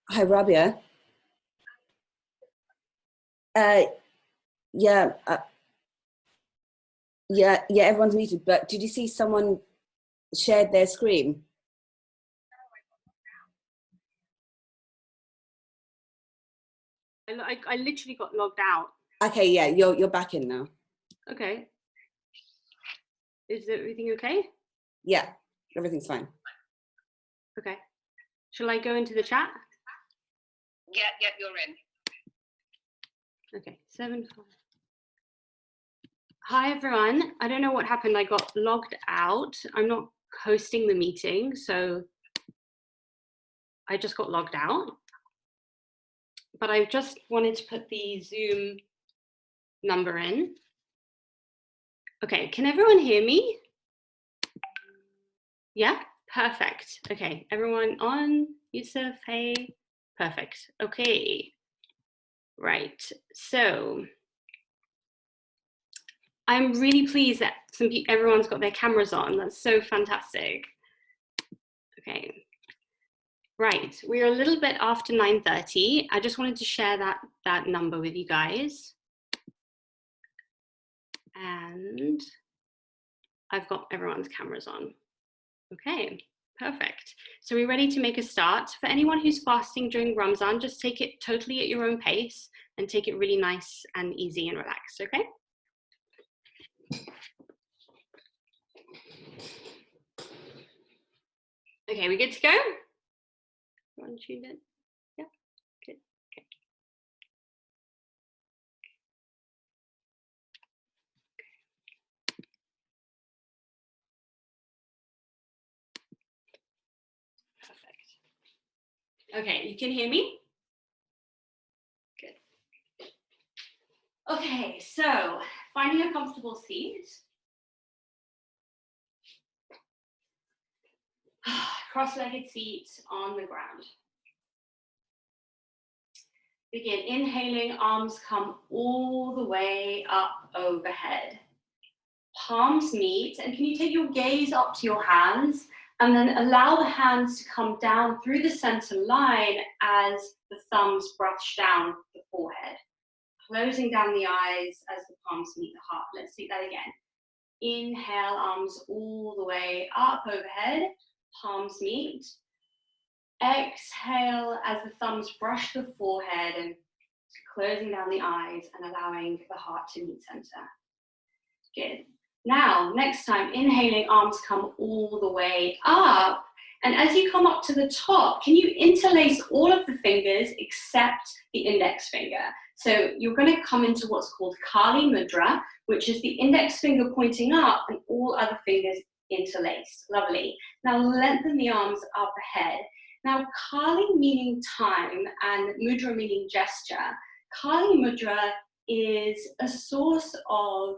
Hi, Rabia. Uh, yeah, yeah, everyone's muted, but did you see someone shared their screen? I literally got logged out. Okay, yeah, you're back in now. Okay. Is everything okay? Yeah, everything's fine. Okay. Shall I go into the chat? Yeah, you're in. Okay, 7. Hi everyone. I don't know what happened. I got logged out. I'm not hosting the meeting, so I just got logged out. But I just wanted to put the Zoom number in. Okay, can everyone hear me? Yeah, perfect. Okay, everyone on, Yusuf, hey, perfect. Okay, right, so I'm really pleased that everyone's got their cameras on. That's so fantastic. Okay, right, we're a little bit after 9:30. I just wanted to share that number with you guys. And I've got everyone's cameras on. Okay, perfect. So we're ready to make a start. For anyone who's fasting during Ramzan, just take it totally at your own pace and take it really nice and easy and relaxed, okay? Okay, we good to go? Everyone tuned in? Yeah, good, okay. Perfect. Okay, you can hear me? Good. Okay, so finding a comfortable seat. Cross-legged seat on the ground. Begin inhaling, arms come all the way up overhead. Palms meet, and can you take your gaze up to your hands and then allow the hands to come down through the center line as the thumbs brush down the forehead, closing down the eyes as the palms meet the heart. Let's do that again. Inhale, arms all the way up overhead, palms meet. Exhale as the thumbs brush the forehead and closing down the eyes and allowing the heart to meet center. Good. Now, next time, inhaling, arms come all the way up. And as you come up to the top, can you interlace all of the fingers except the index finger? So you're going to come into what's called Kali Mudra, which is the index finger pointing up and all other fingers interlaced. Lovely. Now lengthen the arms up ahead. Now Kali meaning time and Mudra meaning gesture. Kali Mudra is a source of,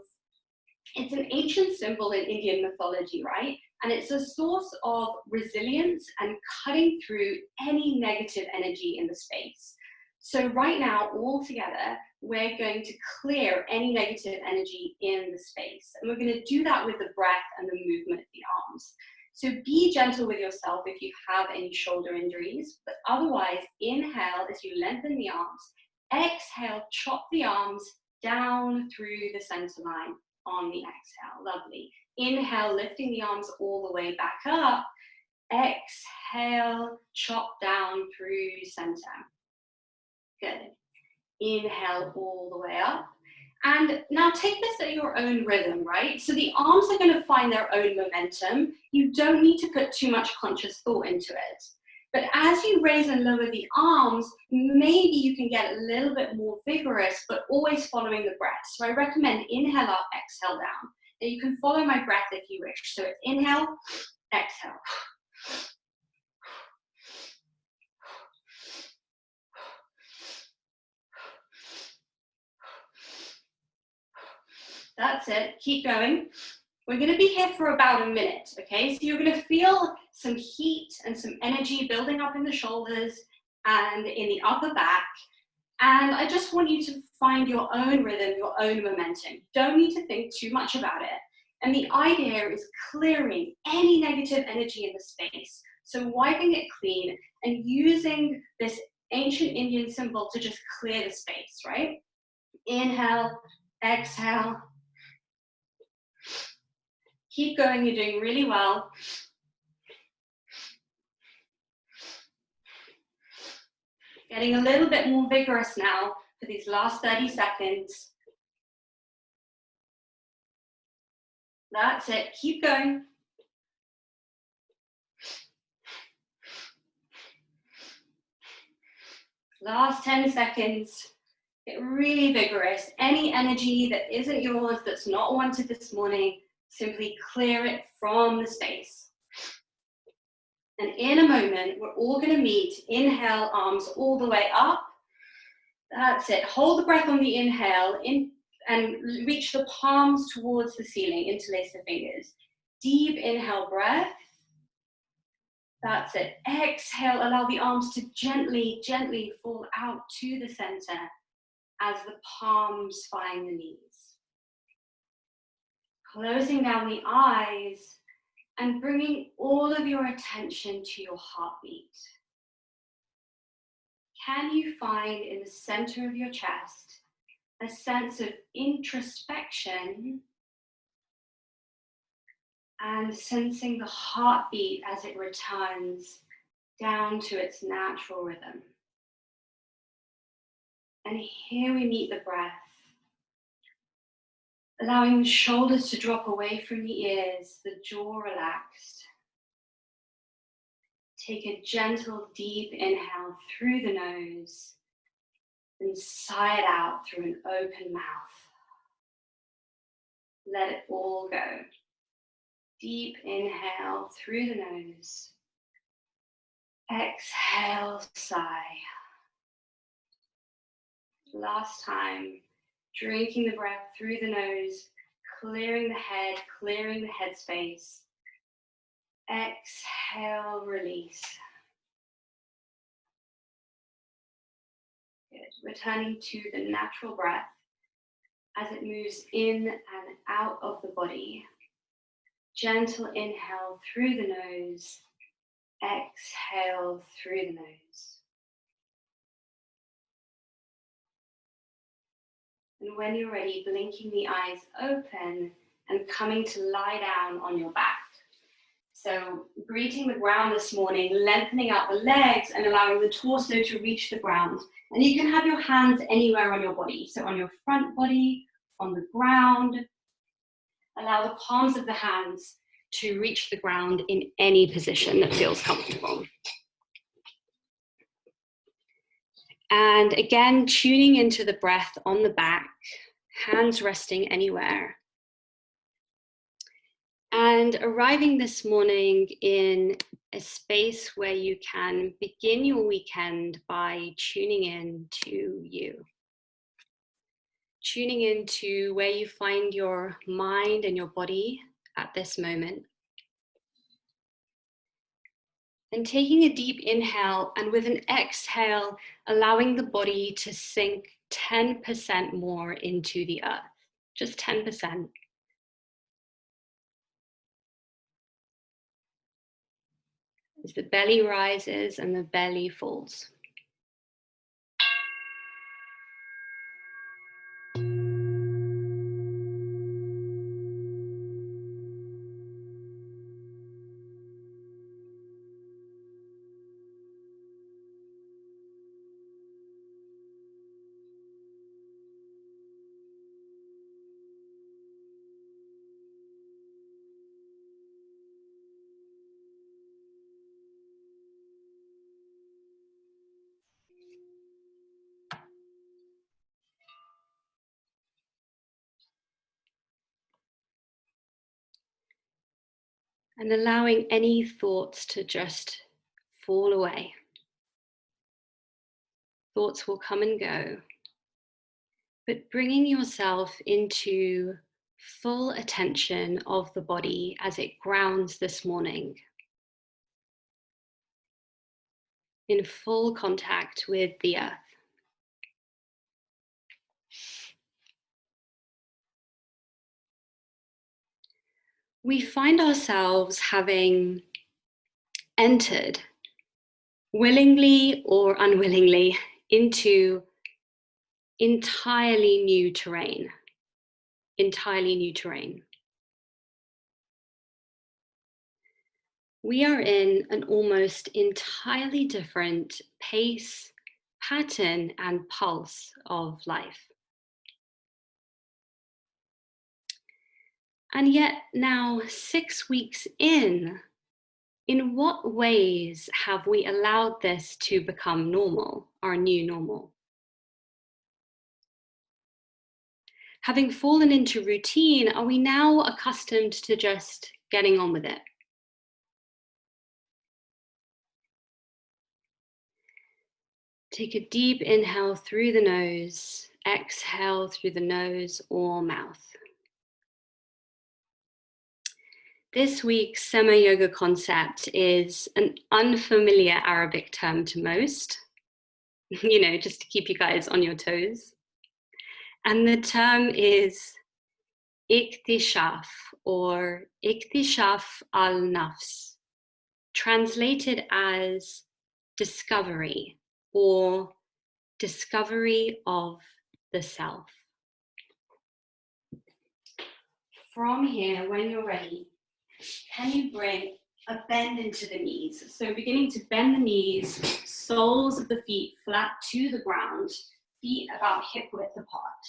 it's an ancient symbol in Indian mythology, right? And it's a source of resilience and cutting through any negative energy in the space. So right now, all together, we're going to clear any negative energy in the space. And we're going to do that with the breath and the movement of the arms. So be gentle with yourself if you have any shoulder injuries, but otherwise inhale as you lengthen the arms. Exhale, chop the arms down through the center line on the exhale. Lovely. Inhale, lifting the arms all the way back up. Exhale, chop down through center. Good. Inhale all the way up. And now take this at your own rhythm, right? So the arms are going to find their own momentum. You don't need to put too much conscious thought into it. But as you raise and lower the arms, maybe you can get a little bit more vigorous, but always following the breath. So I recommend inhale up, exhale down. And you can follow my breath if you wish. So it's inhale, exhale. That's it, keep going. We're gonna be here for about a minute, okay? So you're gonna feel some heat and some energy building up in the shoulders and in the upper back. And I just want you to find your own rhythm, your own momentum. Don't need to think too much about it. And the idea is clearing any negative energy in the space. So wiping it clean and using this ancient Indian symbol to just clear the space, right? Inhale, exhale. Keep going, you're doing really well. Getting a little bit more vigorous now for these last 30 seconds. That's it, keep going. Last 10 seconds. Get really vigorous. Any energy that isn't yours, that's not wanted this morning, simply clear it from the space. And in a moment, we're all gonna meet. Inhale, arms all the way up. That's it. Hold the breath on the inhale in, and reach the palms towards the ceiling, interlace the fingers. Deep inhale breath. That's it. Exhale, allow the arms to gently, gently fall out to the center as the palms find the knees. Closing down the eyes and bringing all of your attention to your heartbeat. Can you find in the center of your chest a sense of introspection and sensing the heartbeat as it returns down to its natural rhythm? And here we meet the breath, allowing the shoulders to drop away from the ears, the jaw relaxed. Take a gentle, deep inhale through the nose and sigh it out through an open mouth. Let it all go. Deep inhale through the nose. Exhale, sigh. Last time, drinking the breath through the nose, clearing the head, clearing the headspace. Exhale, release. Good. Returning to the natural breath as it moves in and out of the body. Gentle inhale through the nose. Exhale through the nose. And when you're ready, blinking the eyes open and coming to lie down on your back. So greeting the ground this morning, lengthening out the legs and allowing the torso to reach the ground. And you can have your hands anywhere on your body. So on your front body, on the ground. Allow the palms of the hands to reach the ground in any position that feels comfortable. And again, tuning into the breath on the back, hands resting anywhere. And arriving this morning in a space where you can begin your weekend by tuning in to you. Tuning into where you find your mind and your body at this moment. And taking a deep inhale and with an exhale, allowing the body to sink 10% more into the earth, just 10%. As the belly rises and the belly falls. And allowing any thoughts to just fall away. Thoughts will come and go, but bringing yourself into full attention of the body as it grounds this morning, in full contact with the earth. We find ourselves having entered, willingly or unwillingly, into entirely new terrain. Entirely new terrain. We are in an almost entirely different pace, pattern, and pulse of life. And yet now, 6 weeks in what ways have we allowed this to become normal, our new normal? Having fallen into routine, are we now accustomed to just getting on with it? Take a deep inhale through the nose, exhale through the nose or mouth. This week's Sema Yoga concept is an unfamiliar Arabic term to most, just to keep you guys on your toes. And the term is Iktishaaf, or Iktishaaf al-Nafs, translated as discovery or discovery of the self. From here, when you're ready, can you bring a bend into the knees? So beginning to bend the knees, soles of the feet flat to the ground, feet about hip width apart.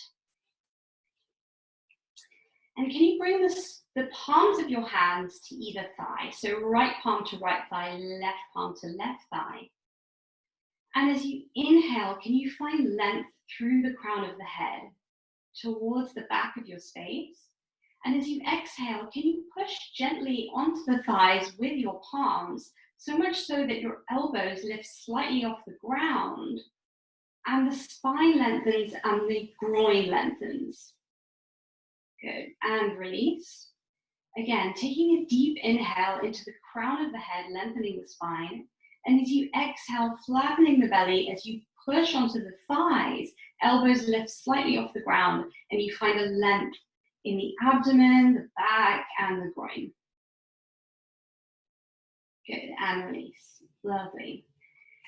And can you bring the palms of your hands to either thigh? So right palm to right thigh, left palm to left thigh. And as you inhale, can you find length through the crown of the head towards the back of your space? And as you exhale, can you push gently onto the thighs with your palms, so much so that your elbows lift slightly off the ground and the spine lengthens and the groin lengthens. Good, and release. Again, taking a deep inhale into the crown of the head, lengthening the spine. And as you exhale, flattening the belly, as you push onto the thighs, elbows lift slightly off the ground, and you find a length in the abdomen, the back, and the groin. Good, and release. Lovely.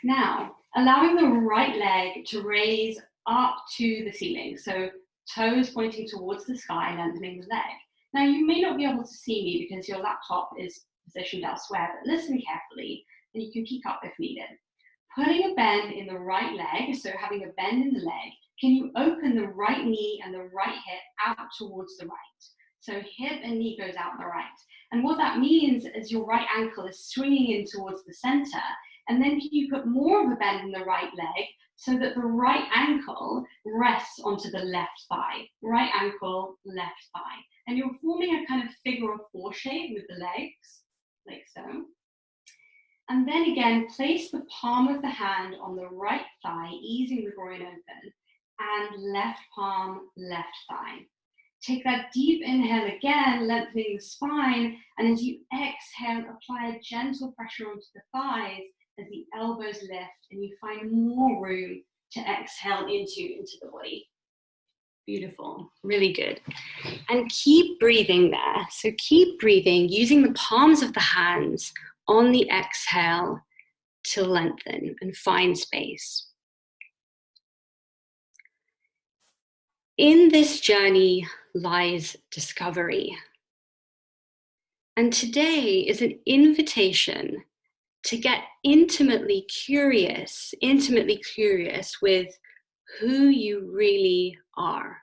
Now, allowing the right leg to raise up to the ceiling. So toes pointing towards the sky, lengthening the leg. Now, you may not be able to see me because your laptop is positioned elsewhere, but listen carefully and you can peek up if needed. Putting a bend in the right leg, so having a bend in the leg, can you open the right knee and the right hip out towards the right? So hip and knee goes out the right. And what that means is your right ankle is swinging in towards the center. And then can you put more of a bend in the right leg so that the right ankle rests onto the left thigh. Right ankle, left thigh. And you're forming a kind of figure of four shape with the legs, like so. And then again, place the palm of the hand on the right thigh, easing the groin open, and left palm, left thigh. Take that deep inhale again, lengthening the spine, and as you exhale, apply a gentle pressure onto the thighs as the elbows lift, and you find more room to exhale into the body. Beautiful, really good. And keep breathing there. So keep breathing, using the palms of the hands on the exhale to lengthen and find space. In this journey lies discovery. And today is an invitation to get intimately curious with who you really are.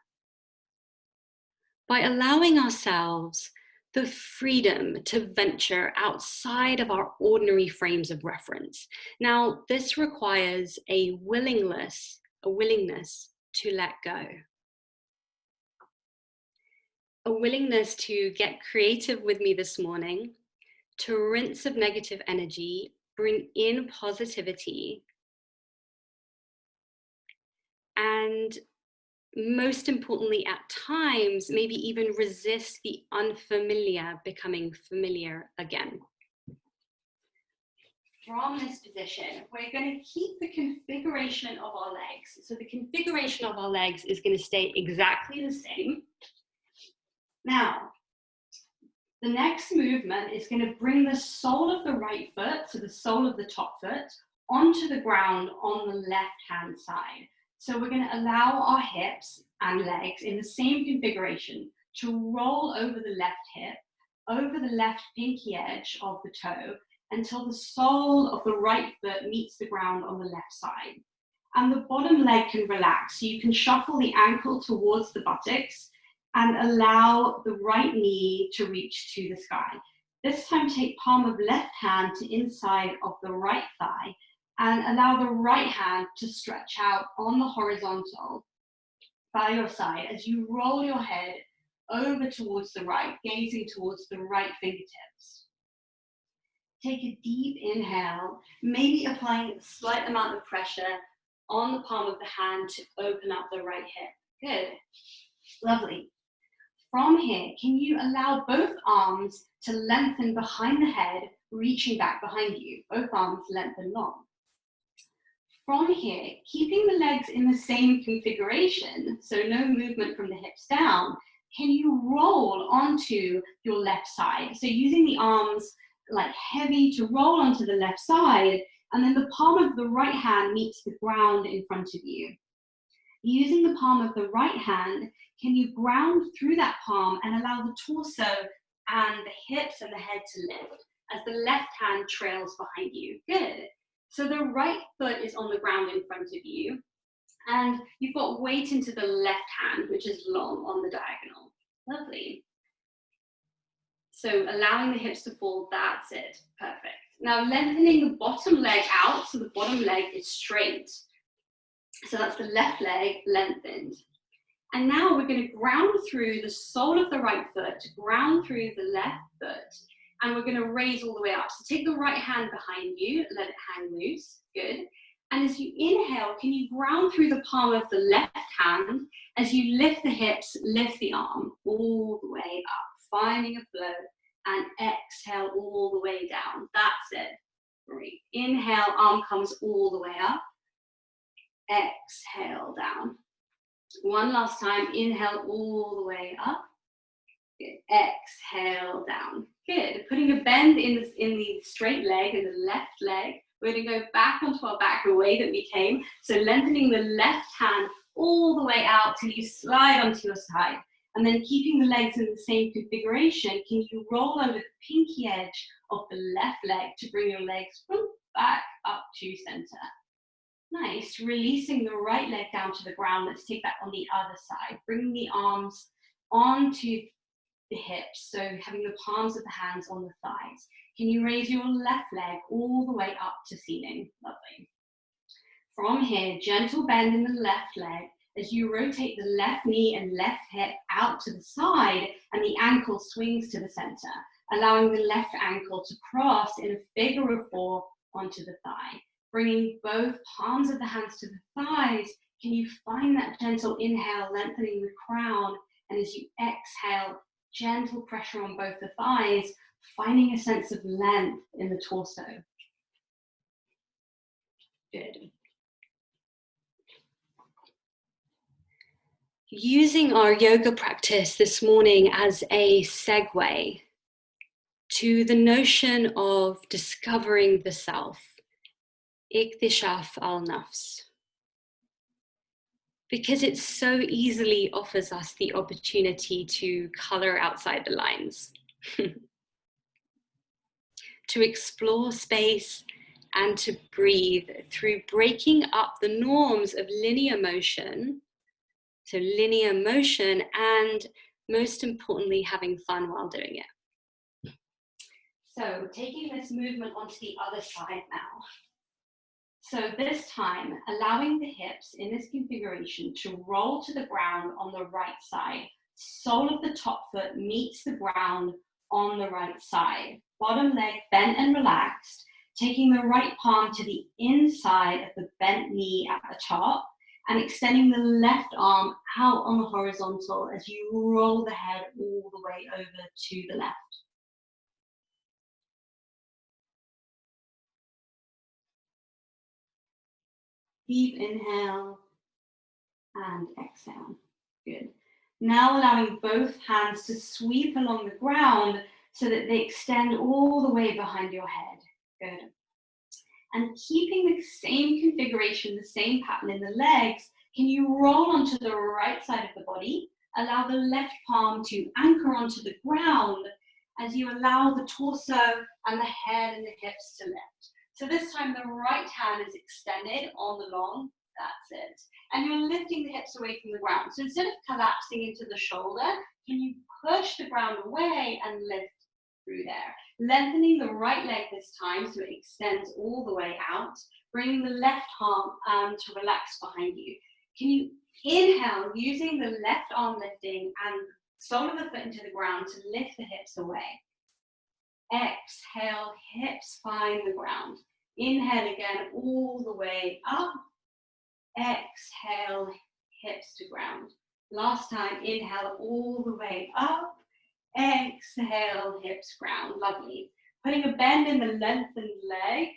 By allowing ourselves the freedom to venture outside of our ordinary frames of reference. Now, this requires a willingness to let go. A willingness to get creative with me this morning, to rinse of negative energy, bring in positivity, and most importantly, at times, maybe even resist the unfamiliar becoming familiar again. From this position, we're going to keep the configuration of our legs. So the configuration of our legs is going to stay exactly the same. Now, the next movement is going to bring the sole of the right foot, so the sole of the top foot, onto the ground on the left-hand side. So we're going to allow our hips and legs in the same configuration to roll over the left hip, over the left pinky edge of the toe, until the sole of the right foot meets the ground on the left side. And the bottom leg can relax, so you can shuffle the ankle towards the buttocks and allow the right knee to reach to the sky. This time, take palm of left hand to inside of the right thigh and allow the right hand to stretch out on the horizontal by your side as you roll your head over towards the right, gazing towards the right fingertips. Take a deep inhale, maybe applying a slight amount of pressure on the palm of the hand to open up the right hip. Good, lovely. From here, can you allow both arms to lengthen behind the head, reaching back behind you, both arms lengthen long. From here, keeping the legs in the same configuration, so no movement from the hips down, can you roll onto your left side? So using the arms like heavy to roll onto the left side, and then the palm of the right hand meets the ground in front of you. Using the palm of the right hand, can you ground through that palm and allow the torso and the hips and the head to lift as the left hand trails behind you? Good. So the right foot is on the ground in front of you, and you've got weight into the left hand, which is long on the diagonal. Lovely. So allowing the hips to fall, that's it. Perfect. Now lengthening the bottom leg out, so the bottom leg is straight. So that's the left leg lengthened. And now we're going to ground through the sole of the right foot, ground through the left foot, and we're going to raise all the way up. So take the right hand behind you, let it hang loose. Good. And as you inhale, can you ground through the palm of the left hand as you lift the hips, lift the arm all the way up, finding a flow, and exhale all the way down. That's it. Great. Inhale, arm comes all the way up. Exhale down. One last time, inhale all the way up. Good. Exhale down. Good. Putting a bend in the straight leg, in the left leg. We're going to go back onto our back the way that we came. So lengthening the left hand all the way out till you slide onto your side. And then keeping the legs in the same configuration, can you roll over the pinky edge of the left leg to bring your legs back up to center? Nice. Releasing the right leg down to the ground. Let's take that on the other side. Bring the arms onto the hips, so having the palms of the hands on the thighs. Can you raise your left leg all the way up to ceiling? Lovely. From here, gentle bend in the left leg as you rotate the left knee and left hip out to the side and the ankle swings to the center, allowing the left ankle to cross in a figure of four onto the thigh. Bringing both palms of the hands to the thighs, can you find that gentle inhale, lengthening the crown, and as you exhale, gentle pressure on both the thighs, finding a sense of length in the torso. Good. Using our yoga practice this morning as a segue to the notion of discovering the self, Iktishaaf al-Nafs, because it so easily offers us the opportunity to color outside the lines, to explore space and to breathe through breaking up the norms of linear motion. So linear motion, and most importantly, having fun while doing it. So taking this movement onto the other side now. So this time, allowing the hips in this configuration to roll to the ground on the right side. Sole of the top foot meets the ground on the right side. Bottom leg bent and relaxed, taking the right palm to the inside of the bent knee at the top and extending the left arm out on the horizontal as you roll the head all the way over to the left. Deep inhale and exhale. Good. Now allowing both hands to sweep along the ground so that they extend all the way behind your head. Good. And keeping the same configuration, the same pattern in the legs, can you roll onto the right side of the body? Allow the left palm to anchor onto the ground as you allow the torso and the head and the hips to lift. So this time the right hand is extended on the long, that's it. And you're lifting the hips away from the ground. So instead of collapsing into the shoulder, can you push the ground away and lift through there? Lengthening the right leg this time so it extends all the way out, bringing the left arm to relax behind you. Can you inhale using the left arm lifting and sole of the foot into the ground to lift the hips away? Exhale, hips find the ground. Inhale again, all the way up. Exhale, hips to ground. Last time, inhale all the way up. Exhale, hips ground. Lovely. Putting a bend in the lengthened leg.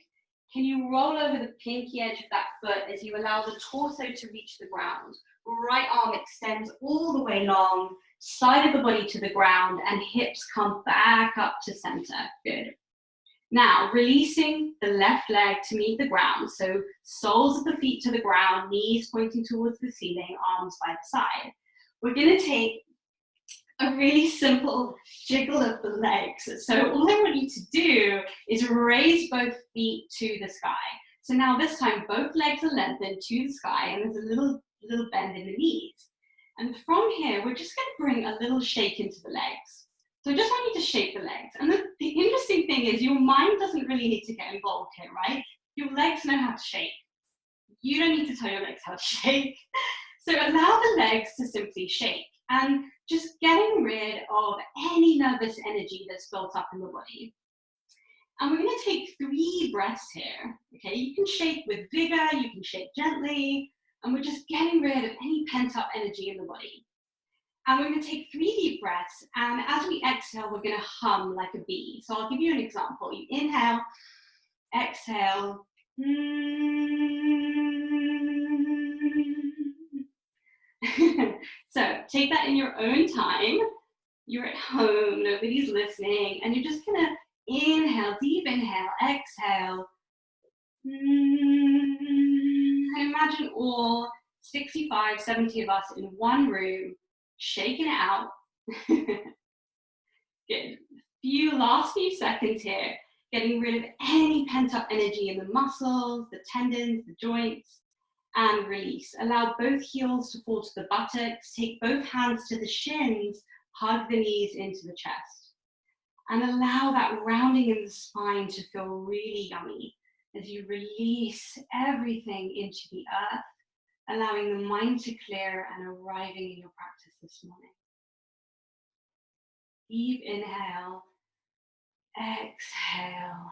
Can you roll over the pinky edge of that foot as you allow the torso to reach the ground? Right arm extends all the way long, side of the body to the ground, and hips come back up to center. Good. Now, releasing the left leg to meet the ground. So soles of the feet to the ground, knees pointing towards the ceiling, arms by the side. We're going to take a really simple jiggle of the legs. So all I want you to do is raise both feet to the sky. So now this time, both legs are lengthened to the sky, and there's a little bend in the knees. And from here, we're just going to bring a little shake into the legs. So I just want you to shake the legs. And the interesting thing is your mind doesn't really need to get involved here, right? Your legs know how to shake. You don't need to tell your legs how to shake. So allow the legs to simply shake and just getting rid of any nervous energy that's built up in the body. And we're going to take 3 breaths here. Okay, you can shake with vigor, you can shake gently, and we're just getting rid of any pent up energy in the body. And we're going to take 3 deep breaths, and as we exhale, we're going to hum like a bee. So I'll give you an example. You inhale, exhale. So take that in your own time. You're at home, nobody's listening, and you're just going to inhale, deep inhale, exhale. And imagine all 65, 70 of us in one room, shaking it out. Good. Last few seconds here, getting rid of any pent-up energy in the muscles, the tendons, the joints, and release. Allow both heels to fall to the buttocks, take both hands to the shins, hug the knees into the chest. And allow that rounding in the spine to feel really yummy as you release everything into the earth, allowing the mind to clear and arriving in your practice this morning. Deep inhale, exhale.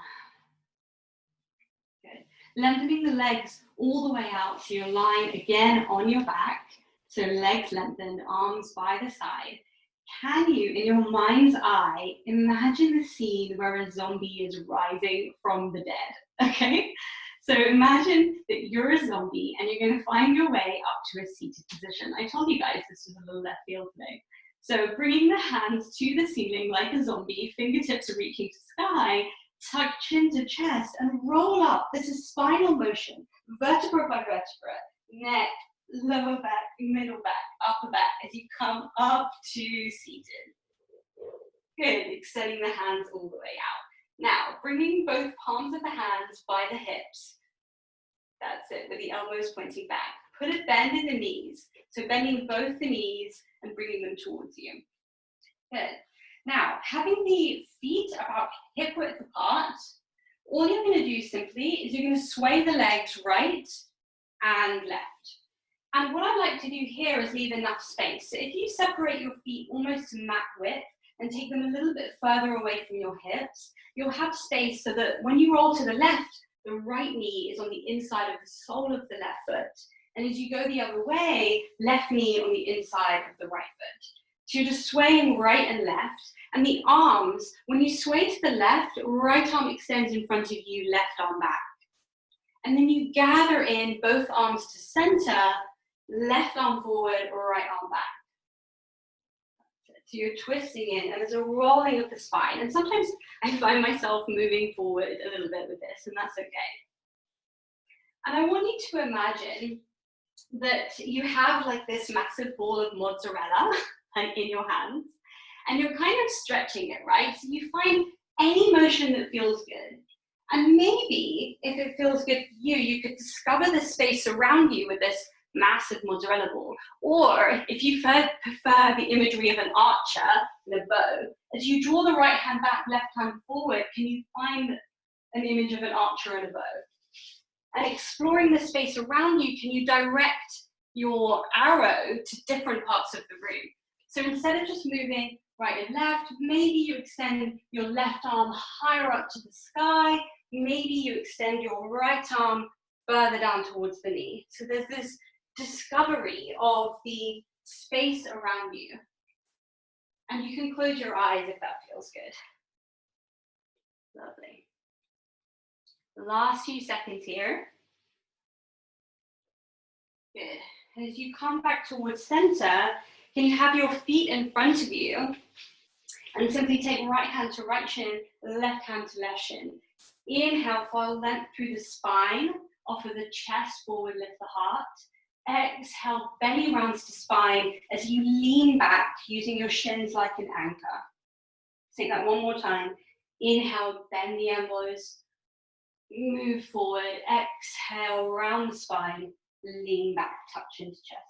Good. Lengthening the legs all the way out so you're lying again on your back. So legs lengthened, arms by the side. Can you, in your mind's eye, imagine the scene where a zombie is rising from the dead? Okay? So imagine that you're a zombie and you're going to find your way up to a seated position. I told you guys this was a little left field today. So bringing the hands to the ceiling like a zombie, fingertips are reaching to sky, tuck chin to chest and roll up. This is spinal motion, vertebra by vertebra, neck, lower back, middle back, upper back as you come up to seated. Good, extending the hands all the way out. Now, bringing both palms of the hands by the hips. That's it, with the elbows pointing back. Put a bend in the knees. So bending both the knees and bringing them towards you. Good. Now, having the feet about hip width apart, all you're going to do simply is you're going to sway the legs right and left. And what I like to do here is leave enough space. So if you separate your feet almost to mat width, and take them a little bit further away from your hips. You'll have space so that when you roll to the left, the right knee is on the inside of the sole of the left foot. And as you go the other way, left knee on the inside of the right foot. So you're just swaying right and left. And the arms, when you sway to the left, right arm extends in front of you, left arm back. And then you gather in both arms to center, left arm forward, right arm back. So you're twisting in, and there's a rolling of the spine. And sometimes I find myself moving forward a little bit with this, and that's okay. And I want you to imagine that you have like this massive ball of mozzarella in your hands, and you're kind of stretching it, right? So you find any motion that feels good. And maybe if it feels good for you, you could discover the space around you with this massive mozzarella ball. Or if you prefer the imagery of an archer in a bow, as you draw the right hand back, left hand forward, can you find an image of an archer and a bow? And exploring the space around you, can you direct your arrow to different parts of the room? So instead of just moving right and left, maybe you extend your left arm higher up to the sky, maybe you extend your right arm further down towards the knee. So there's this discovery of the space around you. And you can close your eyes if that feels good. Lovely. The last few seconds here. Good. And as you come back towards center, can you have your feet in front of you and simply take right hand to right shin, left hand to left shin. Inhale, follow length through the spine, offer the chest forward, lift the heart. Exhale, belly rounds to spine as you lean back using your shins like an anchor. Take that one more time. Inhale, bend the elbows, move forward. Exhale, round the spine, lean back, touch into chest.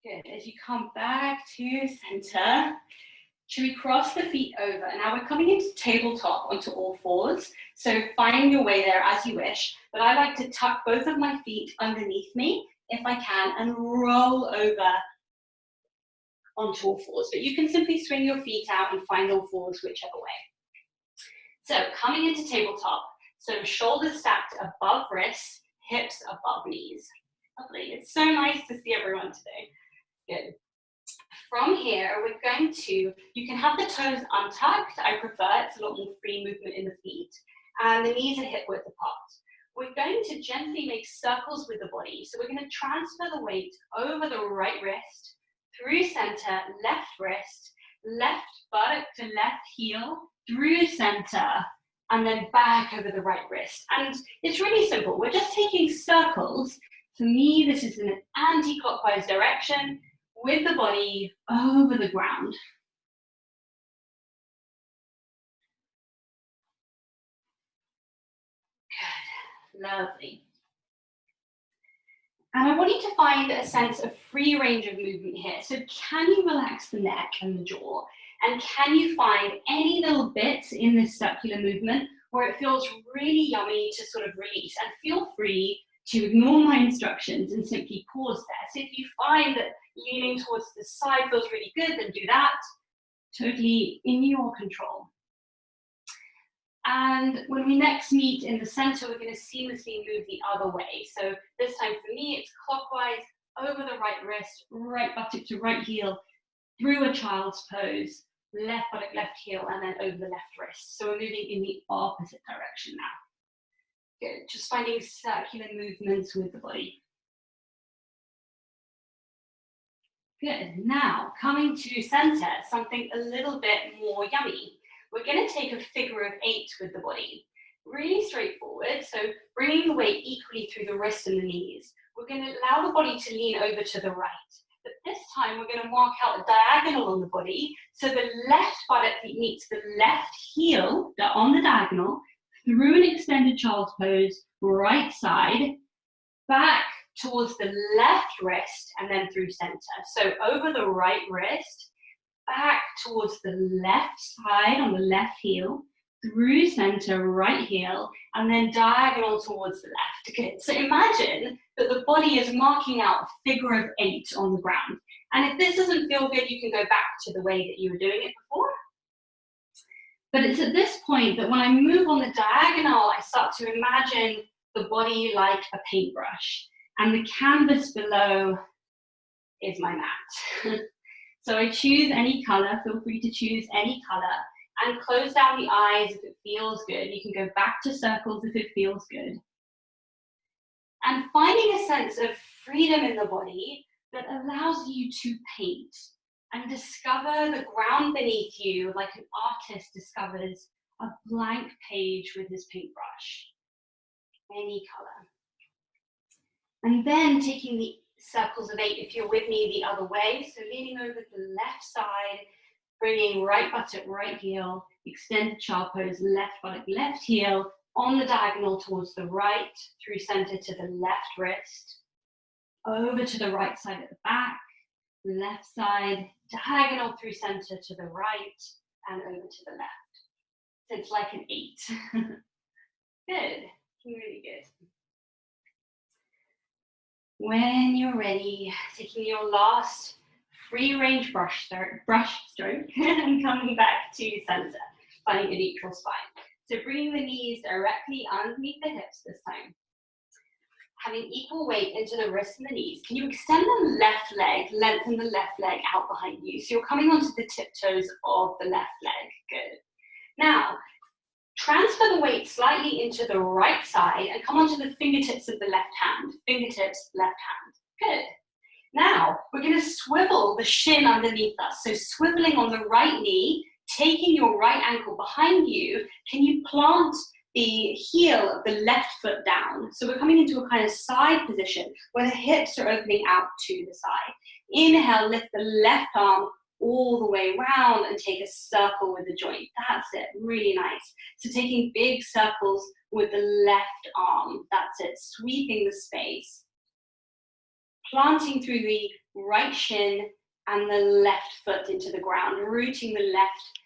Good. As you come back to center, should we cross the feet over? Now we're coming into tabletop onto all fours. So find your way there as you wish. But I like to tuck both of my feet underneath me, if I can, and roll over onto all fours. But you can simply swing your feet out and find all fours whichever way. So coming into tabletop. So shoulders stacked above wrists, hips above knees. Lovely. It's so nice to see everyone today. Good. From here, we're going to, you can have the toes untucked. I prefer, it's a lot more free movement in the feet. And the knees are hip width apart. We're going to gently make circles with the body. So we're going to transfer the weight over the right wrist, through center, left wrist, left buttock to left heel, through center, and then back over the right wrist. And it's really simple. We're just taking circles. For me, this is in an anti-clockwise direction, with the body over the ground. Good, lovely. And I want you to find a sense of free range of movement here. So can you relax the neck and the jaw? And can you find any little bits in this circular movement where it feels really yummy to sort of release? And feel free to ignore my instructions and simply pause there. So if you find that leaning towards the side feels really good, then do that. Totally in your control. And when we next meet in the center, we're going to seamlessly move the other way. So this time for me, it's clockwise, over the right wrist, right buttock to right heel, through a child's pose, left buttock, left heel, and then over the left wrist. So we're moving in the opposite direction now. Good, just finding circular movements with the body. Good, now coming to center, something a little bit more yummy. We're going to take a figure of 8 with the body. Really straightforward, so bringing the weight equally through the wrist and the knees. We're going to allow the body to lean over to the right. But this time we're going to mark out a diagonal on the body, so the left buttock meets the left heel on the diagonal, through an extended child's pose, right side, back towards the left wrist, and then through center. So over the right wrist, back towards the left side on the left heel, through center, right heel, and then diagonal towards the left. Good. So imagine that the body is marking out a figure of 8 on the ground. And if this doesn't feel good, you can go back to the way that you were doing it before. But it's at this point that when I move on the diagonal, I start to imagine the body like a paintbrush, and the canvas below is my mat. So I choose any color, feel free to choose any color, and close down the eyes if it feels good. You can go back to circles if it feels good. And finding a sense of freedom in the body that allows you to paint and discover the ground beneath you like an artist discovers a blank page with his paintbrush. Any color. And then taking the circles of 8, if you're with me, the other way. So leaning over the left side, bringing right buttock, right heel, extended child pose, left buttock, left heel, on the diagonal towards the right, through center to the left wrist, over to the right side at the back, left side, diagonal through center to the right, and over to the left. So it's like an 8. Good, really good. When you're ready, taking your last free range brush stroke and coming back to center, finding a neutral spine. So bringing the knees directly underneath the hips this time. Having equal weight into the wrists and the knees. Can you extend the left leg, lengthen the left leg out behind you? So you're coming onto the tiptoes of the left leg. Good. Now, transfer the weight slightly into the right side and come onto the fingertips of the left hand. Fingertips, left hand. Good. Now, we're going to swivel the shin underneath us. So swiveling on the right knee, taking your right ankle behind you, can you plant the heel of the left foot down? So we're coming into a kind of side position where the hips are opening out to the side. Inhale, lift the left arm all the way around and take a circle with the joint. That's it, really nice. So taking big circles with the left arm, that's it, sweeping the space. Planting through the right shin and the left foot into the ground, rooting the left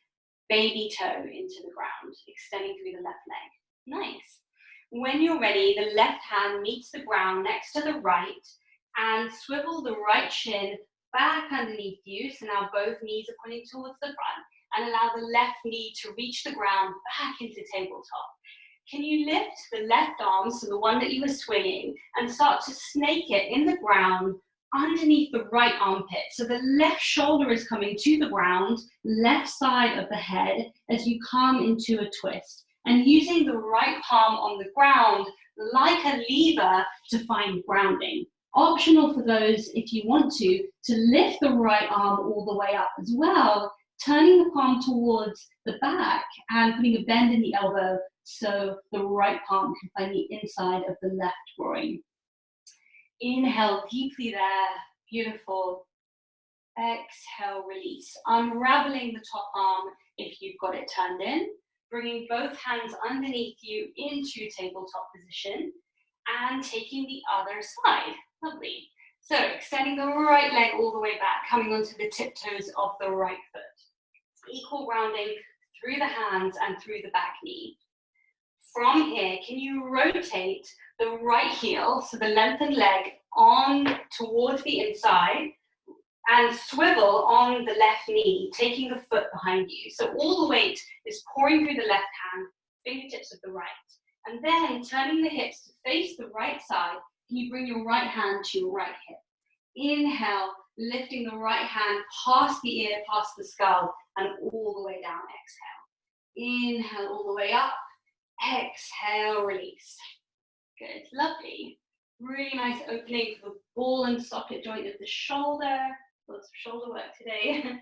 baby toe into the ground, extending through the left leg. Nice. When you're ready, the left hand meets the ground next to the right and swivel the right shin back underneath you. So now both knees are pointing towards the front, and allow the left knee to reach the ground back into tabletop. Can you lift the left arm, so the one that you were swinging, and start to snake it in the ground underneath the right armpit? So the left shoulder is coming to the ground, left side of the head, as you come into a twist. And using the right palm on the ground like a lever to find grounding. Optional for those, if you want to lift the right arm all the way up as well, turning the palm towards the back and putting a bend in the elbow so the right palm can find the inside of the left groin. Inhale deeply there, beautiful. Exhale, release. Unraveling the top arm if you've got it turned in, bringing both hands underneath you into tabletop position and taking the other side. Lovely. So extending the right leg all the way back, coming onto the tiptoes of the right foot. Equal rounding through the hands and through the back knee. From here, can you rotate the right heel, so the lengthened leg, on towards the inside, and swivel on the left knee, taking the foot behind you. So all the weight is pouring through the left hand, fingertips of the right. And then turning the hips to face the right side, can you bring your right hand to your right hip? Inhale, lifting the right hand past the ear, past the skull, and all the way down. Exhale. Inhale all the way up. Exhale, release. Good, lovely. Really nice opening for the ball and socket joint of the shoulder. Lots of shoulder work today.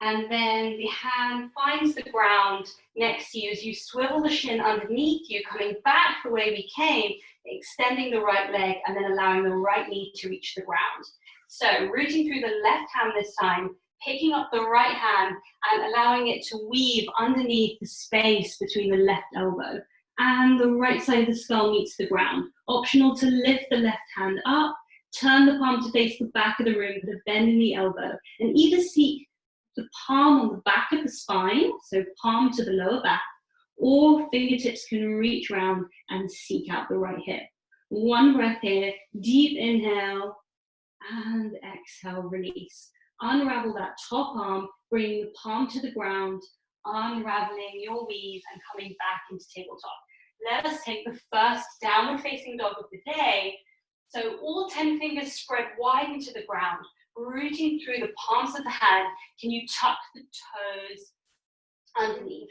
And then the hand finds the ground next to you as you swivel the shin underneath you, coming back the way we came, extending the right leg and then allowing the right knee to reach the ground. So rooting through the left hand this time, picking up the right hand and allowing it to weave underneath the space between the left elbow. And the right side of the skull meets the ground. Optional to lift the left hand up, turn the palm to face the back of the room, put a bend in the elbow, and either seek the palm on the back of the spine, so palm to the lower back, or fingertips can reach around and seek out the right hip. One breath here, deep inhale, and exhale, release. Unravel that top arm, bringing the palm to the ground, unraveling your weave and coming back into tabletop. Let us take the first downward facing dog of the day. So all 10 fingers spread wide into the ground, rooting through the palms of the hand. Can you tuck the toes underneath?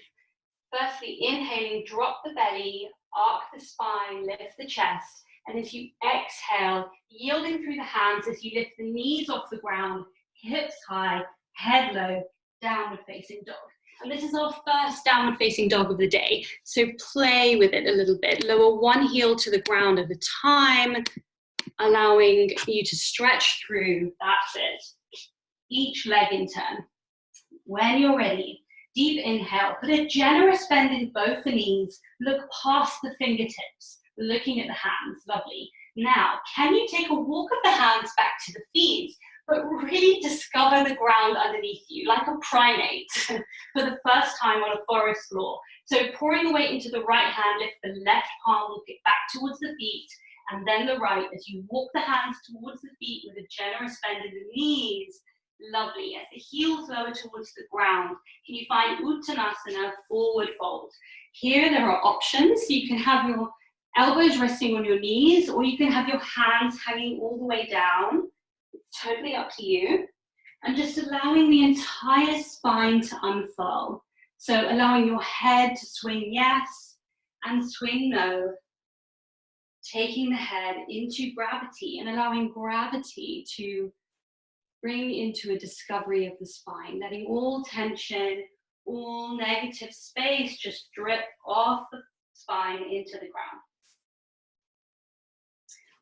Firstly, inhaling, drop the belly, arc the spine, lift the chest. And as you exhale, yielding through the hands as you lift the knees off the ground, hips high, head low, downward facing dog. And this is our first downward facing dog of the day. So play with it a little bit. Lower one heel to the ground at a time, allowing you to stretch through. That's it. Each leg in turn. When you're ready, deep inhale. Put a generous bend in both the knees. Look past the fingertips. Looking at the hands. Lovely. Now, can you take a walk of the hands back to the feet, but really discover the ground underneath you, like a primate, for the first time on a forest floor. So pouring the weight into the right hand, lift the left palm, look it back towards the feet, and then the right as you walk the hands towards the feet with a generous bend in the knees. Lovely. As the heels lower towards the ground, can you find Uttanasana, forward fold? Here there are options. So you can have your elbows resting on your knees, or you can have your hands hanging all the way down. It's totally up to you. And just allowing the entire spine to unfurl. So allowing your head to swing yes and swing no. Taking the head into gravity and allowing gravity to bring into a discovery of the spine, letting all tension, all negative space just drip off the spine into the ground.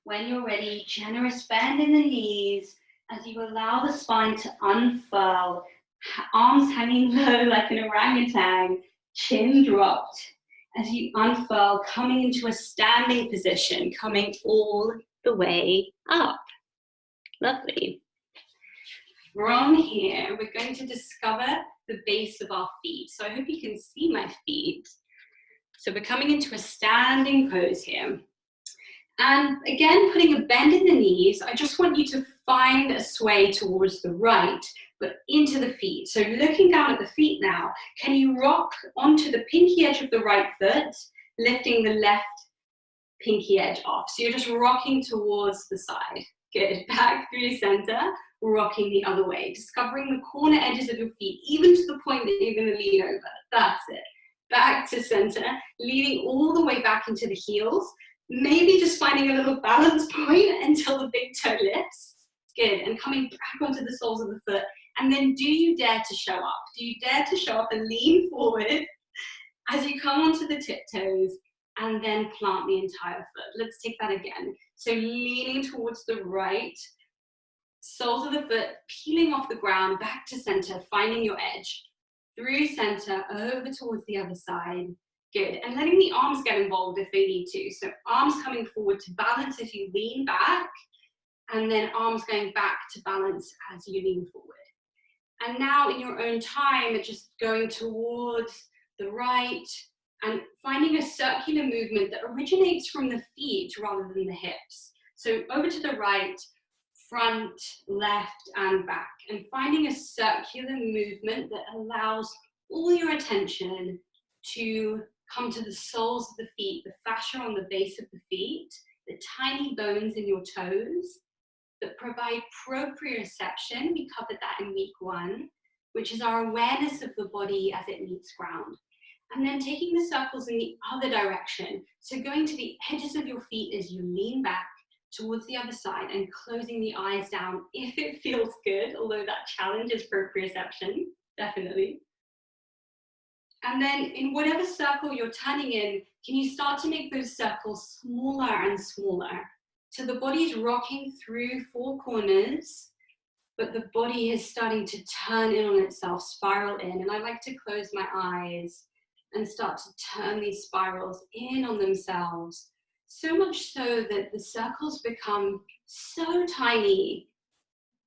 When you're ready, generous bend in the knees as you allow the spine to unfurl, arms hanging low like an orangutan, chin dropped. As you unfurl, coming into a standing position, coming all the way up. Lovely. From here, we're going to discover the base of our feet. So I hope you can see my feet. So we're coming into a standing pose here. And again, putting a bend in the knees, I just want you to find a sway towards the right, but into the feet. So looking down at the feet now, can you rock onto the pinky edge of the right foot, lifting the left pinky edge off? So you're just rocking towards the side. Good. Back through center, rocking the other way, discovering the corner edges of your feet, even to the point that you're going to lean over. That's it. Back to center, leaning all the way back into the heels. Maybe just finding a little balance point until the big toe lifts. Good. And coming back onto the soles of the foot. And then do you dare to show up? Do you dare to show up and lean forward as you come onto the tiptoes and then plant the entire foot? Let's take that again. So leaning towards the right, soles of the foot peeling off the ground, back to center, finding your edge. Through center, over towards the other side. Good. And letting the arms get involved if they need to. So arms coming forward to balance as you lean back, and then arms going back to balance as you lean forward. And now in your own time, just going towards the right and finding a circular movement that originates from the feet rather than the hips. So over to the right, front, left, and back, and finding a circular movement that allows all your attention to come to the soles of the feet, the fascia on the base of the feet, the tiny bones in your toes that provide proprioception. We covered that in week 1, which is our awareness of the body as it meets ground. And then taking the circles in the other direction. So going to the edges of your feet as you lean back towards the other side and closing the eyes down if it feels good, although that challenges proprioception, definitely. And then in whatever circle you're turning in, can you start to make those circles smaller and smaller? So the body's rocking through 4 corners, but the body is starting to turn in on itself, spiral in. And I like to close my eyes and start to turn these spirals in on themselves. So much so that the circles become so tiny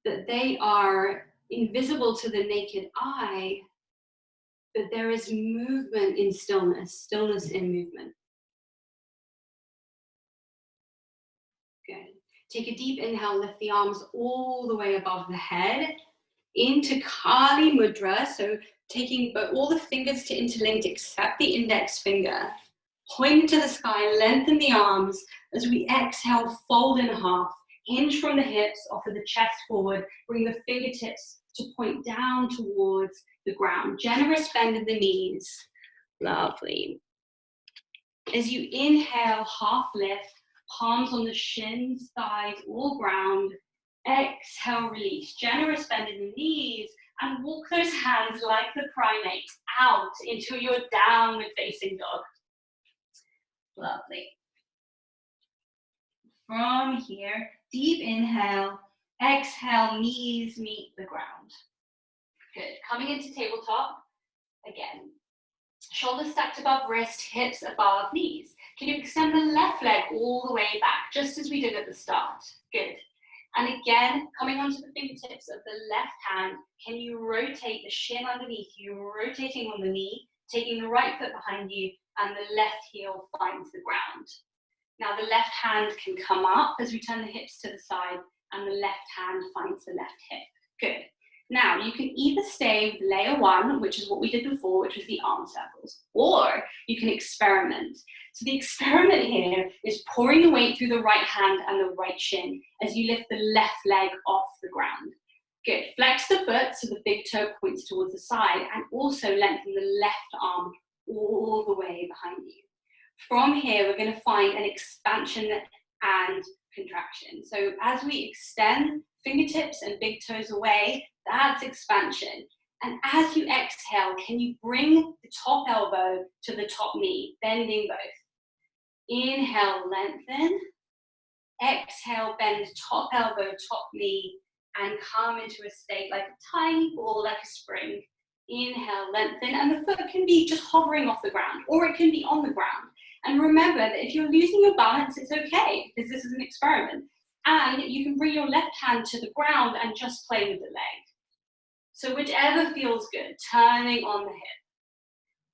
that they are invisible to the naked eye, but there is movement in stillness, stillness in movement. Good. Take a deep inhale, lift the arms all the way above the head into Kali Mudra. So taking all the fingers to interlinked except the index finger. Point to the sky, lengthen the arms. As we exhale, fold in half. Hinge from the hips, offer the chest forward. Bring the fingertips to point down towards the ground. Generous bend in the knees. Lovely. As you inhale, half lift. Palms on the shins, thighs, all ground. Exhale, release. Generous bend in the knees and walk those hands like the primate out into your downward facing dog. Lovely. From here, deep inhale, exhale, knees meet the ground. Good. Coming into tabletop, again. Shoulders stacked above wrist, hips above knees. Can you extend the left leg all the way back, just as we did at the start? Good. And again, coming onto the fingertips of the left hand, can you rotate the shin underneath you, rotating on the knee, taking the right foot behind you, and the left heel finds the ground. Now the left hand can come up as we turn the hips to the side, and the left hand finds the left hip. Good. Now, you can either stay with layer one, which is what we did before, which was the arm circles, or you can experiment. So the experiment here is pouring the weight through the right hand and the right shin as you lift the left leg off the ground. Good. Flex the foot so the big toe points towards the side, and also lengthen the left arm all the way behind you. From here, we're going to find an expansion and contraction. So as we extend fingertips and big toes away, that's expansion. And as you exhale, can you bring the top elbow to the top knee, bending both? Inhale, lengthen. Exhale, bend top elbow, top knee, and come into a state like a tiny ball, like a spring. Inhale, lengthen, and the foot can be just hovering off the ground, or it can be on the ground. And remember that if you're losing your balance, it's okay, because this is an experiment. And you can bring your left hand to the ground and just play with the leg. So whichever feels good, turning on the hip.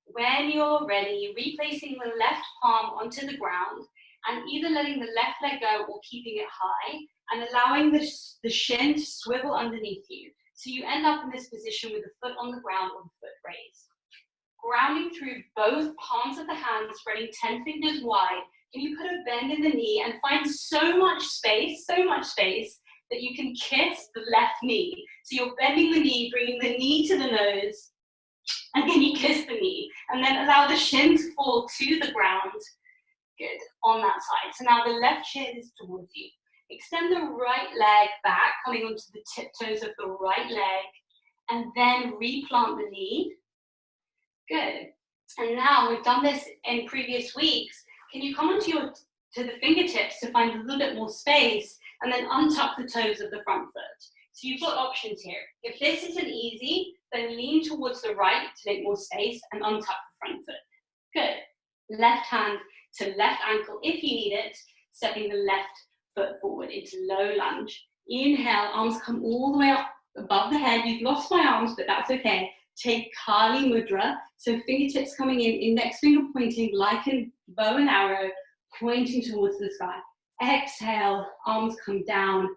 When you're ready, replacing the left palm onto the ground and either letting the left leg go or keeping it high and allowing the shin to swivel underneath you. So you end up in this position with the foot on the ground or the foot raised. Grounding through both palms of the hand, spreading 10 fingers wide. Can you put a bend in the knee and find so much space that you can kiss the left knee. So you're bending the knee, bringing the knee to the nose, and then you kiss the knee. And then allow the shin to fall to the ground. Good, on that side. So now the left shin is towards you. Extend the right leg back, coming onto the tiptoes of the right leg, and then replant the knee. Good. And now we've done this in previous weeks. Can you come onto to the fingertips to find a little bit more space, and then untuck the toes of the front foot? So you've got options here. If this isn't easy, then lean towards the right to make more space and untuck the front foot. Good. Left hand to left ankle if you need it, stepping the left foot forward into low lunge. Inhale, arms come all the way up above the head. You've lost my arms, but that's okay. Take Kali Mudra, so fingertips coming in, index finger pointing like a bow and arrow, pointing towards the sky. Exhale, arms come down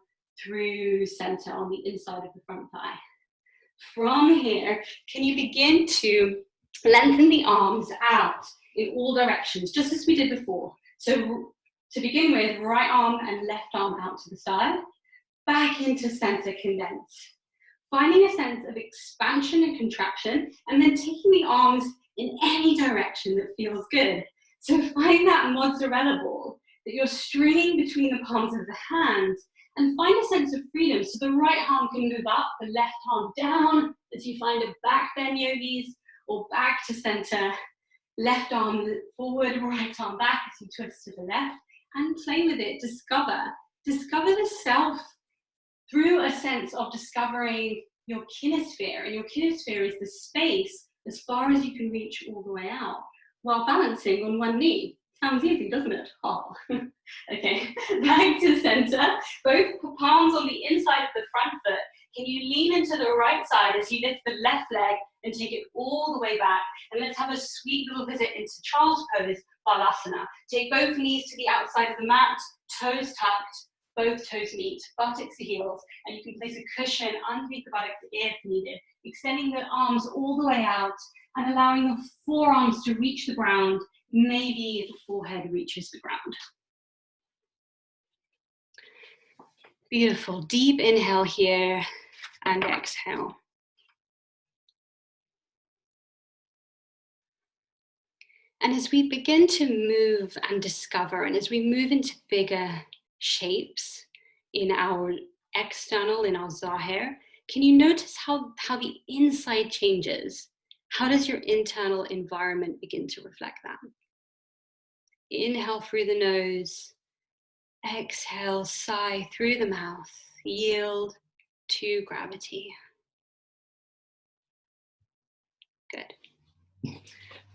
through center on the inside of the front thigh. From here, can you begin to lengthen the arms out in all directions, just as we did before. So to begin with, right arm and left arm out to the side, back into center, condense. Finding a sense of expansion and contraction, and then taking the arms in any direction that feels good. So find that mozzarella ball that you're stringing between the palms of the hands, and find a sense of freedom. So the right arm can move up, the left arm down, as you find a back bend, yogis, or back to center. Left arm forward, right arm back as you twist to the left, and play with it. Discover the self through a sense of discovering your kinesphere, and your kinesphere is the space as far as you can reach all the way out, while balancing on one knee. Sounds easy, doesn't it? Oh. Okay, back to center, both palms on the inside of the front foot. Can you lean into the right side as you lift the left leg and take it all the way back? And let's have a sweet little visit into child's pose, Balasana. Take both knees to the outside of the mat, toes tucked, both toes meet, buttocks to heels, and you can place a cushion underneath the buttocks if needed, extending the arms all the way out and allowing the forearms to reach the ground. Maybe the forehead reaches the ground. Beautiful. Deep inhale here and exhale. And as we begin to move and discover, and as we move into bigger shapes in our external, in our zahir, can you notice how the inside changes? How does your internal environment begin to reflect that? Inhale through the nose, exhale, sigh through the mouth, yield to gravity. Good.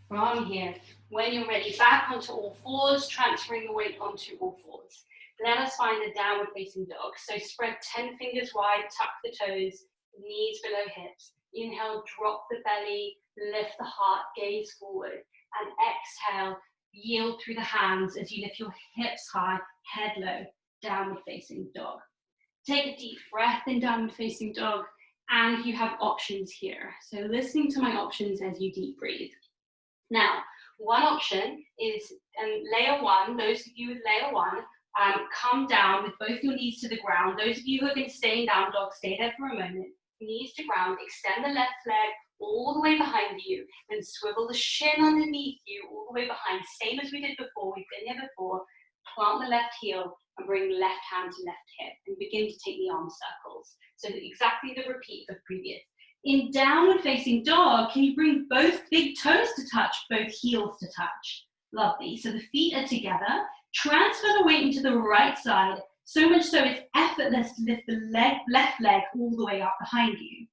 From here, when you're ready, back onto all fours, transferring the weight onto all fours. Let us find the downward facing dog. So spread 10 fingers wide, tuck the toes, knees below hips. Inhale, drop the belly, lift the heart, gaze forward. And exhale, yield through the hands as you lift your hips high, head low, downward facing dog. Take a deep breath in downward facing dog, and you have options here. So listening to my options as you deep breathe. Now, one option is layer one. Those of you with layer one, come down with both your knees to the ground. Those of you who have been staying down dog, stay there for a moment. Knees to ground, extend the left leg all the way behind you, and swivel the shin underneath you all the way behind. Same as we did before, we've been here before. Plant the left heel and bring left hand to left hip and begin to take the arm circles. So exactly the repeat of previous. In downward facing dog, can you bring both big toes to touch, both heels to touch? Lovely. So the feet are together. Transfer the weight into the right side, so much so it's effortless to lift the left leg all the way up behind you.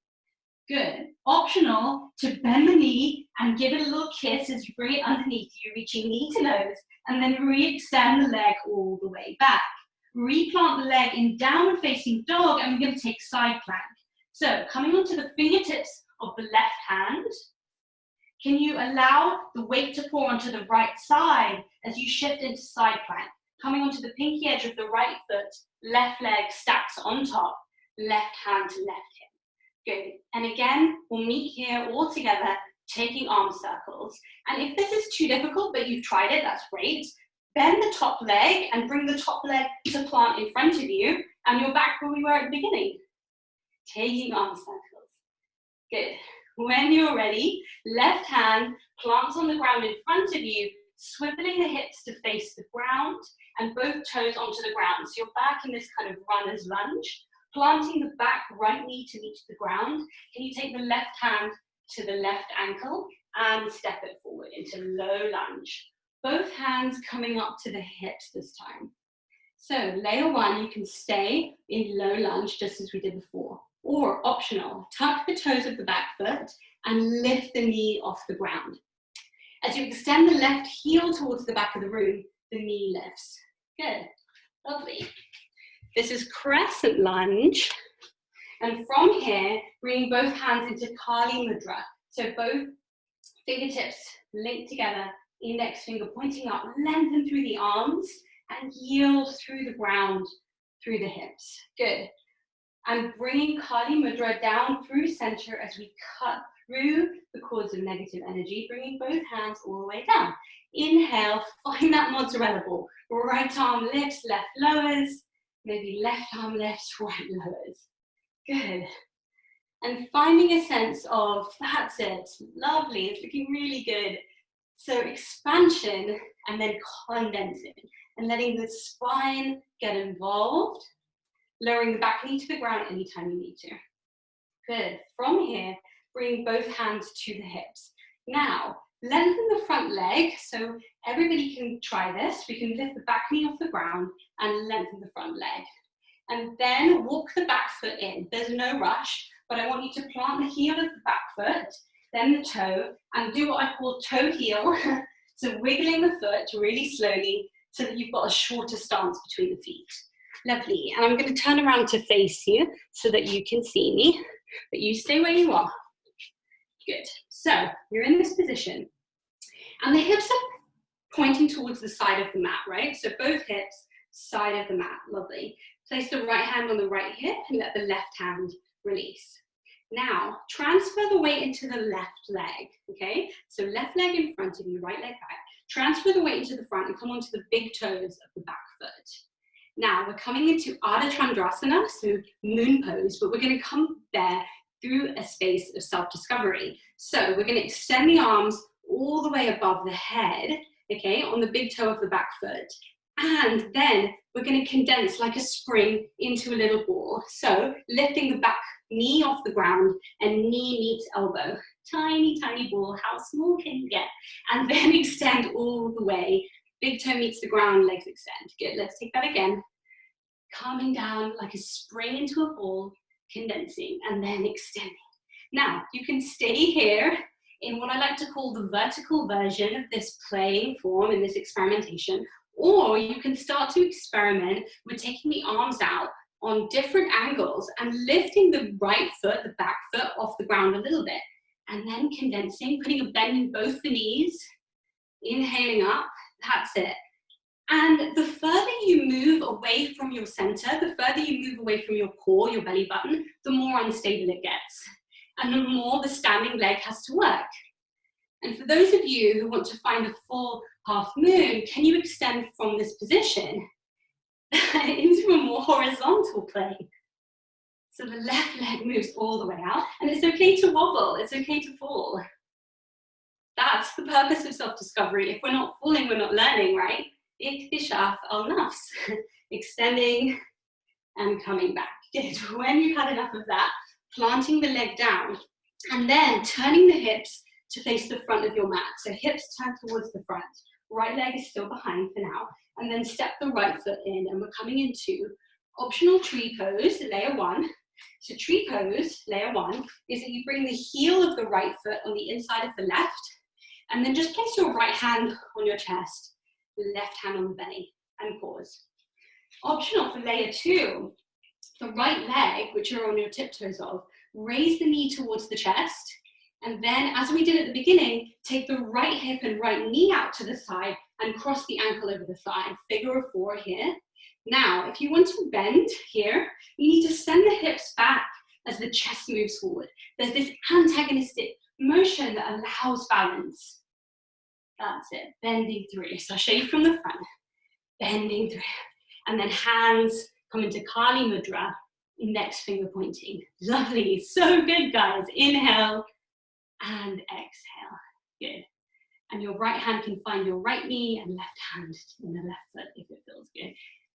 Good. Optional to bend the knee and give it a little kiss as you bring it underneath you, reaching knee to nose, and then re-extend the leg all the way back. Replant the leg in downward facing dog, and we're going to take side plank. So coming onto the fingertips of the left hand, can you allow the weight to pour onto the right side as you shift into side plank? Coming onto the pinky edge of the right foot, left leg stacks on top, left hand to left hip. Good. And again, we'll meet here all together, taking arm circles. And if this is too difficult, but you've tried it, that's great. Bend the top leg and bring the top leg to plant in front of you, and you're back where we were at the beginning. Taking arm circles. Good. When you're ready, left hand plants on the ground in front of you, swiveling the hips to face the ground and both toes onto the ground. So you're back in this kind of runner's lunge, planting the back right knee to reach the ground. Can you take the left hand to the left ankle and step it forward into low lunge? Both hands coming up to the hips this time. So layer one, you can stay in low lunge just as we did before. Or optional, tuck the toes of the back foot and lift the knee off the ground. As you extend the left heel towards the back of the room, the knee lifts. Good, lovely. This is crescent lunge. And from here, bring both hands into Kali Mudra. So both fingertips linked together, index finger pointing up, lengthen through the arms and yield through the ground, through the hips. Good. And bringing Kali Mudra down through center as we cut through the cords of negative energy, bringing both hands all the way down. Inhale, find that mozzarella ball. Right arm lifts, left lowers. Maybe left arm lifts, right lowers. Good. And finding a sense of, that's it, lovely, it's looking really good. So expansion and then condensing and letting the spine get involved. Lowering the back knee to the ground anytime you need to. Good. From here, bring both hands to the hips. Now, lengthen the front leg. So everybody can try this. We can lift the back knee off the ground and lengthen the front leg. And then walk the back foot in. There's no rush, but I want you to plant the heel of the back foot, then the toe, and do what I call toe heel. So wiggling the foot really slowly so that you've got a shorter stance between the feet. Lovely, and I'm going to turn around to face you so that you can see me, but you stay where you are. Good, so you're in this position, and the hips are pointing towards the side of the mat, right? So both hips, side of the mat, lovely. Place the right hand on the right hip and let the left hand release. Now, transfer the weight into the left leg, okay? So left leg in front of you, right leg back. Transfer the weight into the front and come onto the big toes of the back foot. Now, we're coming into Ardha Chandrasana, so moon pose, but we're gonna come there through a space of self-discovery. So we're gonna extend the arms all the way above the head, okay, on the big toe of the back foot. And then we're going to condense like a spring into a little ball. So lifting the back knee off the ground and knee meets elbow. Tiny, tiny ball. How small can you get? And then extend all the way. Big toe meets the ground, legs extend. Good, let's take that again. Coming down like a spring into a ball, condensing, and then extending. Now, you can stay here in what I like to call the vertical version of this playing form in this experimentation, or you can start to experiment with taking the arms out on different angles and lifting the right foot, the back foot, off the ground a little bit, and then condensing, putting a bend in both the knees, inhaling up, that's it. And the further you move away from your center, the further you move away from your core, your belly button, the more unstable it gets, and the more the standing leg has to work. And for those of you who want to find a full half moon, can you extend from this position into a more horizontal plane? So the left leg moves all the way out, and it's okay to wobble, it's okay to fall. That's the purpose of self-discovery. If we're not falling, we're not learning, right? Iktishaaf al-nafs, extending and coming back. Good. When you've had enough of that, planting the leg down, and then turning the hips to face the front of your mat. So hips turn towards the front. Right leg is still behind for now. And then step the right foot in, and we're coming into optional tree pose, layer one. So tree pose, layer one, is that you bring the heel of the right foot on the inside of the left, and then just place your right hand on your chest, left hand on the belly, and pause. Optional for layer two, the right leg, which you're on your tiptoes of, raise the knee towards the chest, and then, as we did at the beginning, take the right hip and right knee out to the side and cross the ankle over the thigh, figure of four here. Now, if you want to bend here, you need to send the hips back as the chest moves forward. There's this antagonistic motion that allows balance. That's it, bending through. So I'll show you from the front, bending through. And then hands come into Kali Mudra, index finger pointing. Lovely, so good, guys. Inhale and exhale, good. And your right hand can find your right knee and left hand in the left foot if it feels good.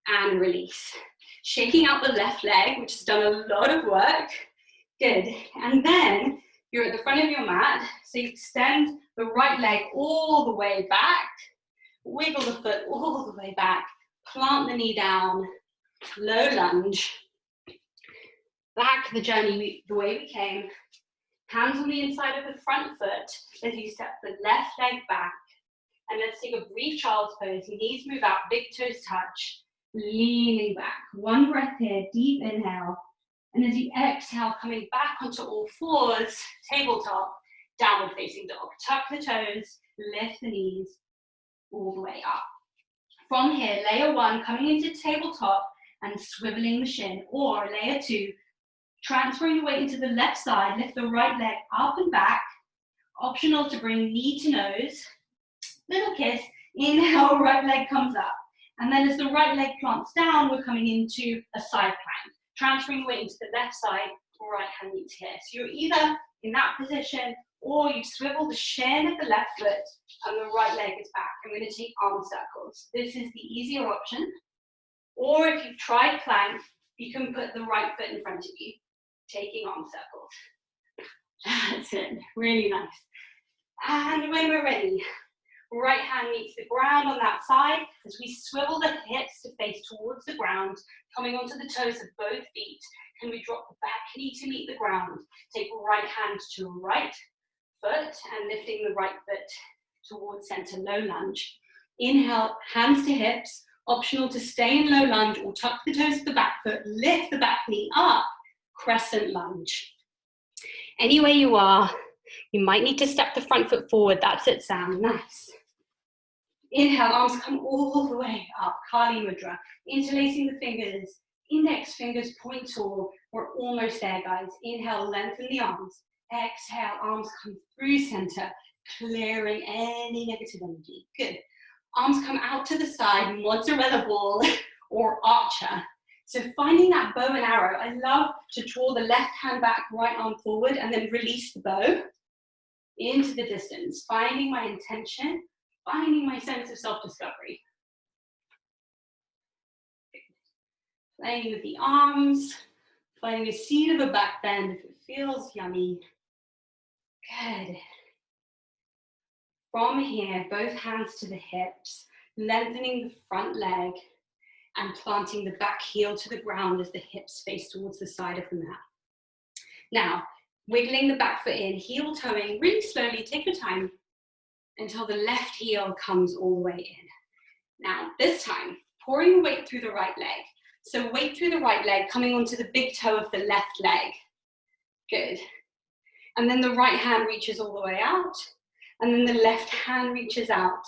And release. Shaking out the left leg, which has done a lot of work. Good. And then you're at the front of your mat, so you extend the right leg all the way back, wiggle the foot all the way back, plant the knee down, low lunge, back the journey the way we came, hands on the inside of the front foot as you step the left leg back, and let's take a brief child's pose, knees move out, big toes touch, leaning back, one breath here, deep inhale, and as you exhale, coming back onto all fours, tabletop, downward facing dog. Tuck the toes, lift the knees, all the way up. From here, layer one, coming into tabletop and swiveling the shin, or layer two, transferring the weight into the left side, lift the right leg up and back. Optional to bring knee to nose, little kiss, inhale, right leg comes up. And then as the right leg plants down, we're coming into a side plank. Transferring the weight into the left side, right hand meets here. So you're either in that position, or you swivel the shin of the left foot and the right leg is back. I'm going to take arm circles. This is the easier option. Or if you've tried plank, you can put the right foot in front of you, taking arm circles. That's it, really nice. And when we're ready, right hand meets the ground on that side as we swivel the hips to face towards the ground, coming onto the toes of both feet. Can we drop the back knee to meet the ground? Take right hand to right foot and lifting the right foot towards center, low lunge. Inhale, hands to hips. Optional to stay in low lunge or tuck the toes of the back foot, lift the back knee up, crescent lunge. Anywhere you are, you might need to step the front foot forward. That's it, Sam. Nice. Inhale, arms come all the way up, Kali Mudra. Interlacing the fingers, Index fingers point tall. We're almost there, guys. Inhale, lengthen the arms. Exhale, arms come through center, clearing any negative energy. Good. Arms come out to the side, mozzarella ball or archer. So finding that bow and arrow, I love to draw the left hand back, right arm forward, and then release the bow into the distance, finding my intention, finding my sense of self-discovery. Playing with the arms, finding the seed of a back bend if it feels yummy. Good. From here, both hands to the hips, lengthening the front leg and planting the back heel to the ground as the hips face towards the side of the mat. Now, wiggling the back foot in, heel toeing, really slowly, take your time until the left heel comes all the way in. Now, this time, pouring weight through the right leg. So weight through the right leg, coming onto the big toe of the left leg. Good. And then the right hand reaches all the way out, and then the left hand reaches out.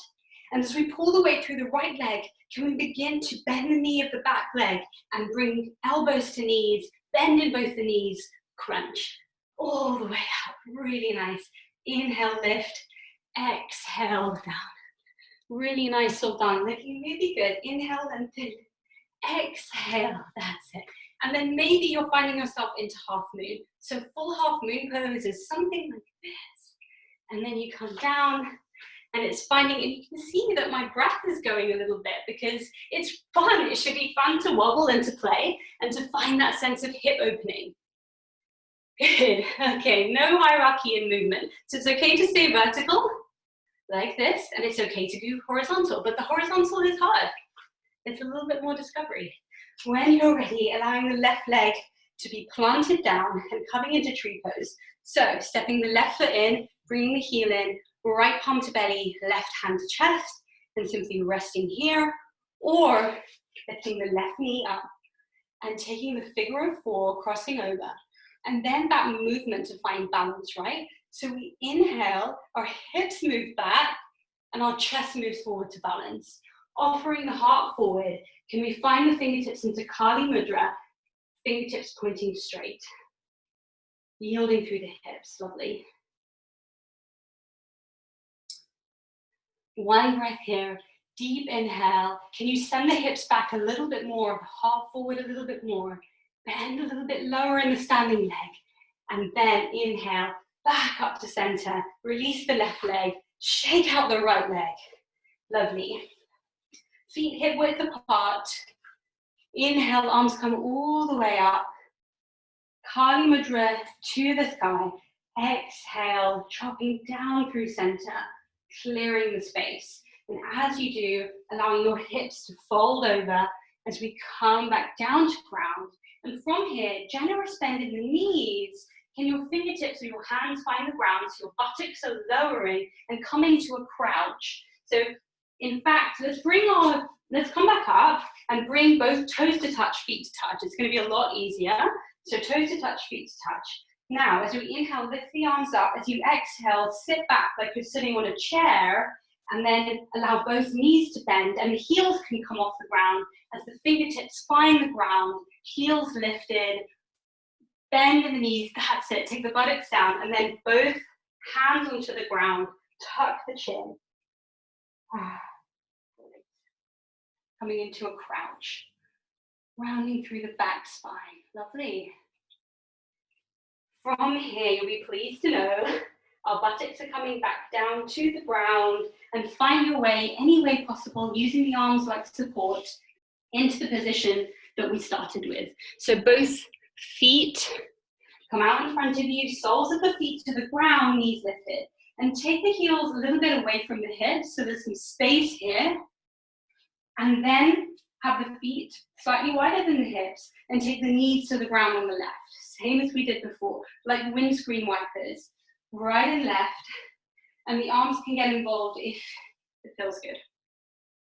And as we pull the weight through the right leg, can we begin to bend the knee of the back leg and bring elbows to knees, bend in both the knees, crunch. All the way up, really nice. Inhale, lift, exhale, down. Really nice, Sultan, looking really good. Inhale, lengthen, exhale, that's it. And then maybe you're finding yourself into half moon. So full half moon pose is something like this. And then you come down, and it's finding, and you can see that my breath is going a little bit because it's fun. It should be fun to wobble and to play and to find that sense of hip opening. Good, okay, no hierarchy in movement. So it's okay to stay vertical, like this, and it's okay to do horizontal, but the horizontal is hard. It's a little bit more discovery. When you're ready, allowing the left leg to be planted down and coming into tree pose. So stepping the left foot in, bringing the heel in, right palm to belly, left hand to chest, and simply resting here, or lifting the left knee up and taking the figure of four, crossing over. And then that movement to find balance, right? So we inhale, our hips move back, and our chest moves forward to balance. Offering the heart forward, can we find the fingertips into Kali Mudra, fingertips pointing straight. Yielding through the hips, lovely. One breath here, deep inhale. Can you send the hips back a little bit more, the heart forward a little bit more, bend a little bit lower in the standing leg, and then inhale, back up to center, release the left leg, shake out the right leg. Lovely. Feet hip width apart. Inhale, arms come all the way up. Kali Mudra to the sky. Exhale, chopping down through center, clearing the space. And as you do, allowing your hips to fold over as we come back down to ground. And from here, generous bend in the knees. Can your fingertips or your hands find the ground so your buttocks are lowering and coming to a crouch. So in fact, let's come back up and bring both toes to touch, feet to touch. It's going to be a lot easier. So toes to touch, feet to touch. Now, as you inhale, lift the arms up. As you exhale, sit back like you're sitting on a chair, and then allow both knees to bend, and the heels can come off the ground as the fingertips find the ground, heels lifted, bend in the knees, that's it. Take the buttocks down, and then both hands onto the ground, tuck the chin. Coming into a crouch, rounding through the back spine, lovely. From here, you'll be pleased to know our buttocks are coming back down to the ground, and find your way, any way possible, using the arms like support, into the position that we started with. So both feet come out in front of you, soles of the feet to the ground, knees lifted. And take the heels a little bit away from the hips, so there's some space here. And then have the feet slightly wider than the hips, and take the knees to the ground on the left. Same as we did before, like windscreen wipers, right and left. And the arms can get involved if it feels good.